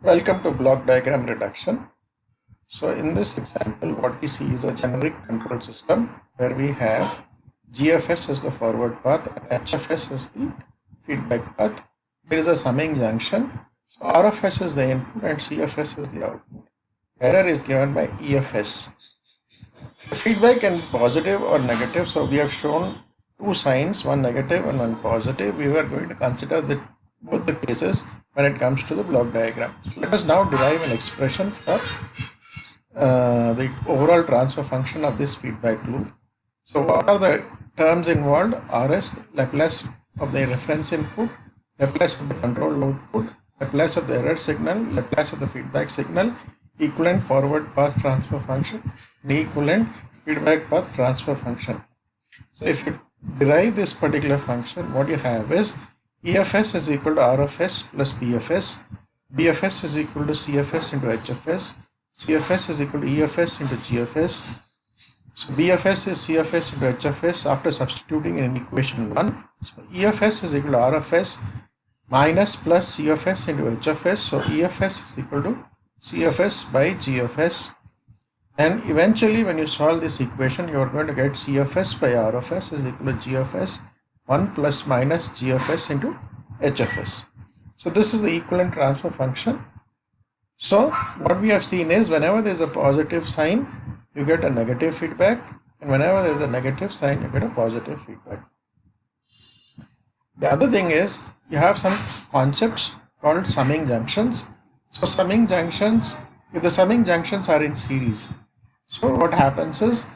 Welcome to block diagram reduction. So in this example, what we see is a generic control system where we have GFS as the forward path and HFS as the feedback path. There is a summing junction. So RFS is the input and CFS is the output. Error is given by EFS. The feedback can be positive or negative. So we have shown two signs, one negative and one positive. We were going to consider both the cases when it comes to the block diagram. So let us now derive an expression for the overall transfer function of this feedback loop. So what are the terms involved? RS, Laplace of the reference input, Laplace of the control output, Laplace of the error signal, Laplace of the feedback signal, equivalent forward path transfer function, and equivalent feedback path transfer function. So if you derive this particular function, what you have is EFS is equal to RFS plus BFS, BFS is equal to CFS into HFS, CFS is equal to EFS into GFS. So BFS is CFS into HFS after substituting in equation 1. So EFS is equal to RFS minus plus CFS into HFS. So EFS is equal to CFS by GFS. And eventually when you solve this equation, you are going to get CFS by RFS is equal to GFS 1 plus minus GFS into HFS. So this is the equivalent transfer function. So what we have seen is whenever there is a positive sign, you get a negative feedback, and whenever there is a negative sign, you get a positive feedback. The other thing is you have some concepts called summing junctions. So summing junctions, if the summing junctions are in series, so what happens is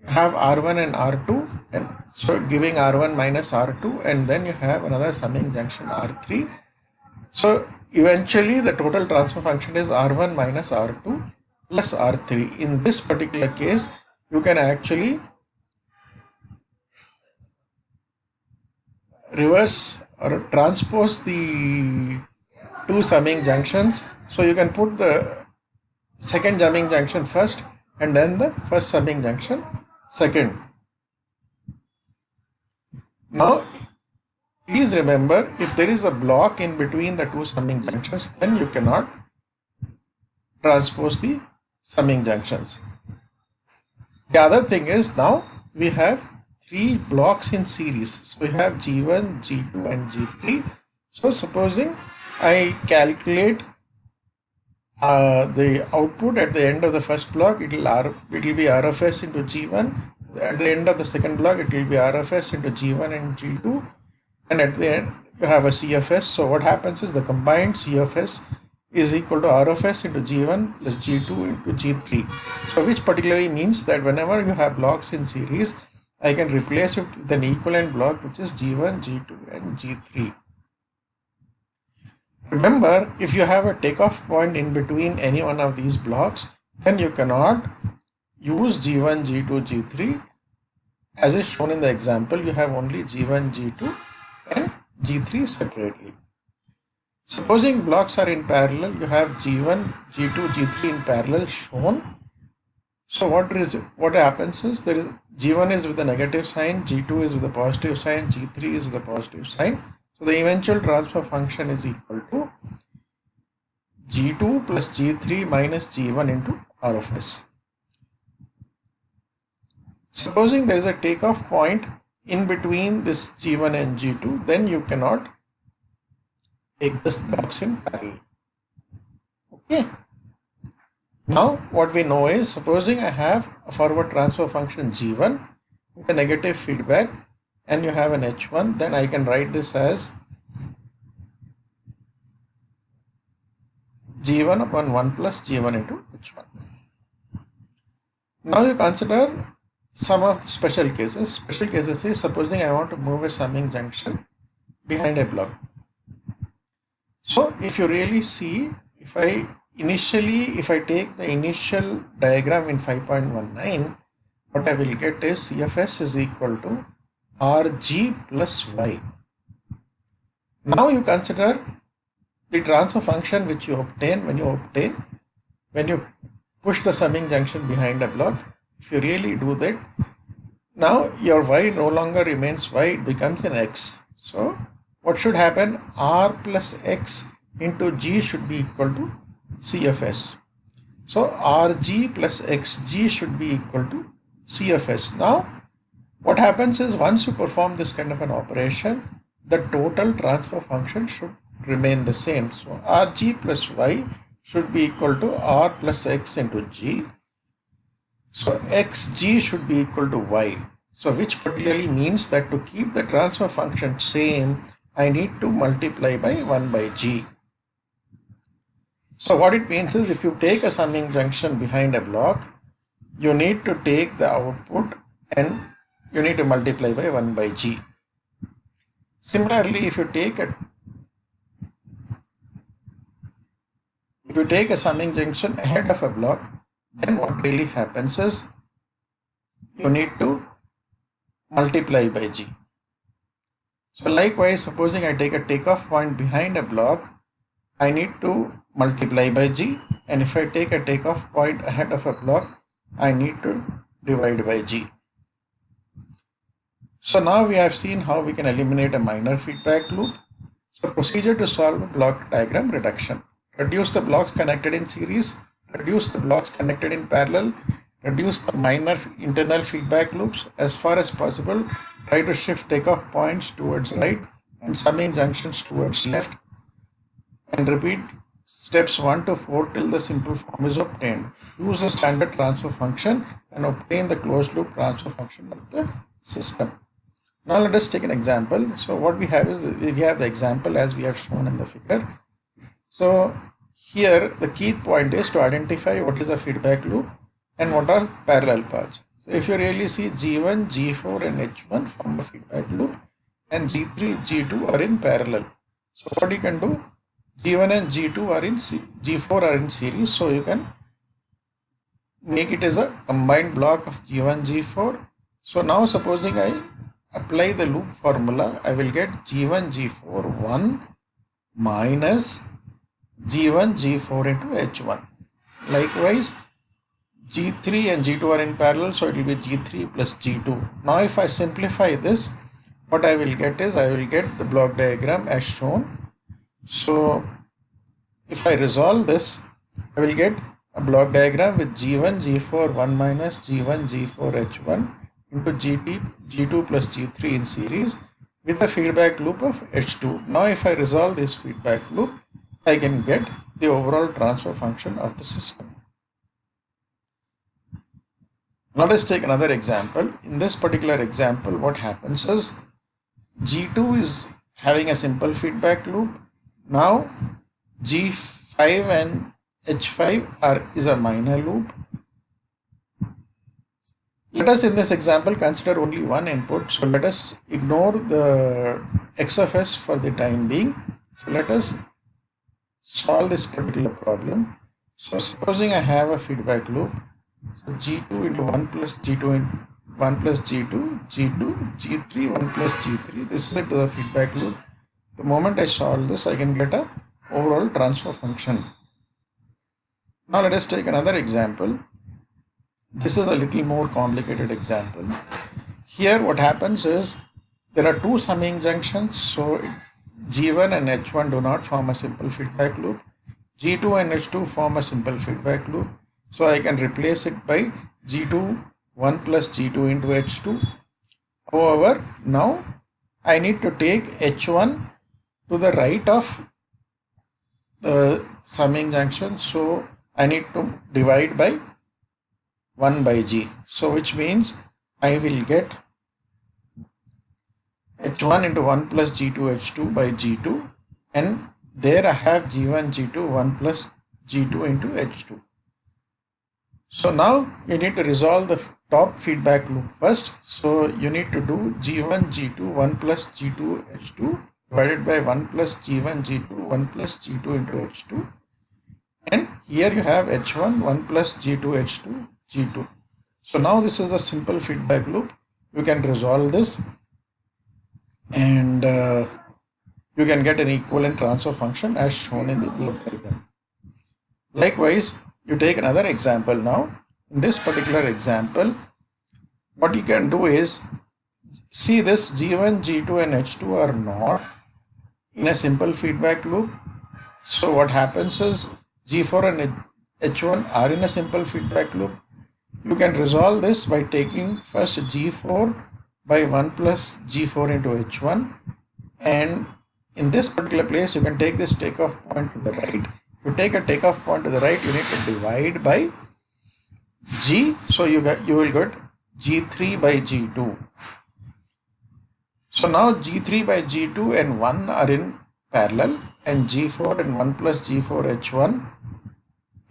you have R1 and R2, and so giving R1 minus R2, and then you have another summing junction R3. So eventually the total transfer function is R1 minus R2 plus R3. In this particular case, you can actually reverse or transpose the two summing junctions. So you can put the second summing junction first and then the first summing junction second. Now please remember, if there is a block in between the two summing junctions, then you cannot transpose the summing junctions. The other thing is, now we have three blocks in series. So we have G1, G2 and G3. So supposing I calculate the output at the end of the first block, it will be RFS into G1. At the end of the second block, it will be RFS into G1 and G2. And at the end, you have a CFS. So what happens is the combined CFS is equal to RFS into G1 plus G2 into G3. So which particularly means that whenever you have blocks in series, I can replace it with an equivalent block which is G1, G2 and G3. Remember, if you have a takeoff point in between any one of these blocks, then you cannot use G1, G2, G3. As is shown in the example, you have only G1, G2 and G3 separately. Supposing blocks are in parallel, you have G1, G2, G3 in parallel shown. So what happens is G1 is with a negative sign, G2 is with a positive sign, G3 is with a positive sign. So the eventual transfer function is equal to G2 plus G3 minus G1 into RFS. Supposing there is a takeoff point in between this G1 and G2, then you cannot take this blocks in parallel. Okay. Now what we know is, supposing I have a forward transfer function G1 with a negative feedback and you have an H1, then I can write this as G1 upon 1 plus G1 into H1. Now you consider some of the special cases. Special cases is, supposing I want to move a summing junction behind a block. So if you really see, if I take the initial diagram in 5.19, what I will get is CFS is equal to RG plus Y. Now you consider the transfer function which you obtain when you push the summing junction behind a block. If you really do that, now your Y no longer remains Y, it becomes an X. So what should happen? R plus X into G should be equal to CFS. So RG plus XG should be equal to CFS. Now what happens is once you perform this kind of an operation, the total transfer function should remain the same. So RG plus Y should be equal to R plus X into G. So XG should be equal to Y. So which particularly means that to keep the transfer function same, I need to multiply by 1 by G. So what it means is if you take a summing junction behind a block, you need to take the output and you need to multiply by 1 by G. Similarly, if you take a summing junction ahead of a block, then what really happens is you need to multiply by G. So likewise, supposing I take a takeoff point behind a block, I need to multiply by G, and if I take a takeoff point ahead of a block, I need to divide by G. So now we have seen how we can eliminate a minor feedback loop. So procedure to solve a block diagram reduction. Reduce the blocks connected in series, reduce the blocks connected in parallel, reduce the minor internal feedback loops. As far as possible, try to shift takeoff points towards right and summing junctions towards left, and repeat steps 1 to 4 till the simple form is obtained. Use the standard transfer function and obtain the closed loop transfer function of the system. Now let us take an example. So what we have is we have the example as we have shown in the figure. So here the key point is to identify what is a feedback loop and what are parallel paths. So if you really see G1, G4 and H1 form a feedback loop and G3, G2 are in parallel. So what you can do, G1 and G2 are in G4 are in series, so you can make it as a combined block of G1, G4. So now supposing I apply the loop formula, I will get G1, G4 1 minus G1, G4 into H1. Likewise, G3 and G2 are in parallel, so it will be G3 plus G2. Now if I simplify this, what I will get is I will get the block diagram as shown. So if I resolve this, I will get a block diagram with G1, G4 1 minus G1, G4 H1 into G2 plus G3 in series with a feedback loop of H2. Now if I resolve this feedback loop, I can get the overall transfer function of the system. Now let's take another example. In this particular example, what happens is G2 is having a simple feedback loop. Now G5 and H5 is a minor loop. Let us in this example consider only one input. So let us ignore the X of S for the time being. So let us solve this particular problem. So supposing I have a feedback loop. So G2 into 1 plus G2 into 1 plus G2, G2, G3, 1 plus G3. This is into the feedback loop. The moment I solve this, I can get a overall transfer function. Now let us take another example. This is a little more complicated example. Here what happens is there are two summing junctions. So G1 and H1 do not form a simple feedback loop. G2 and H2 form a simple feedback loop. So I can replace it by G2 1 plus G2 into H2. However, now I need to take H1 to the right of the summing junction. So I need to divide by 1 by G. So which means I will get H1 into 1 plus G2 H2 by G2, and there I have G1 G2 1 plus G2 into H2. So now you need to resolve the top feedback loop first. So you need to do G1 G2 1 plus G2 H2 divided by 1 plus G1 G2 1 plus G2 into H2, and here you have H1 1 plus G2 H2 G2. So now this is a simple feedback loop. You can resolve this and you can get an equivalent transfer function as shown in the block diagram. Likewise, you take another example now. In this particular example, what you can do is see this G1, G2 and H2 are not in a simple feedback loop. So what happens is G4 and H1 are in a simple feedback loop. You can resolve this by taking first G4 by 1 plus G4 into H1, and in this particular place you can take this takeoff point to the right. If you take a takeoff point to the right, you need to divide by G, so you will get G3 by G2. So now G3 by G2 and 1 are in parallel, and G4 and 1 plus G4 H1,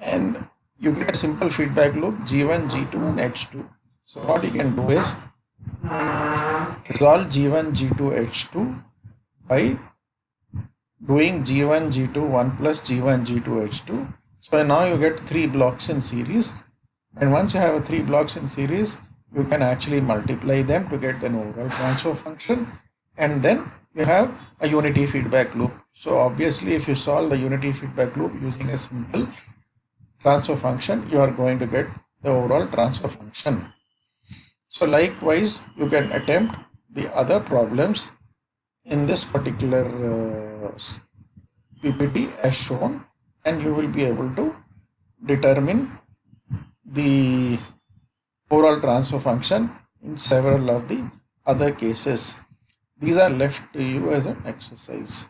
and you get a simple feedback loop G1, G2 and H2. So what you can do is resolve G1, G2, H2 by doing G1, G2, 1 plus G1, G2, H2. So now you get 3 blocks in series, and once you have 3 blocks in series, you can actually multiply them to get an overall transfer function, and then you have a unity feedback loop. So obviously if you solve the unity feedback loop using a simple transfer function, you are going to get the overall transfer function. So likewise, you can attempt the other problems in this particular PPT as shown, and you will be able to determine the overall transfer function in several of the other cases. These are left to you as an exercise.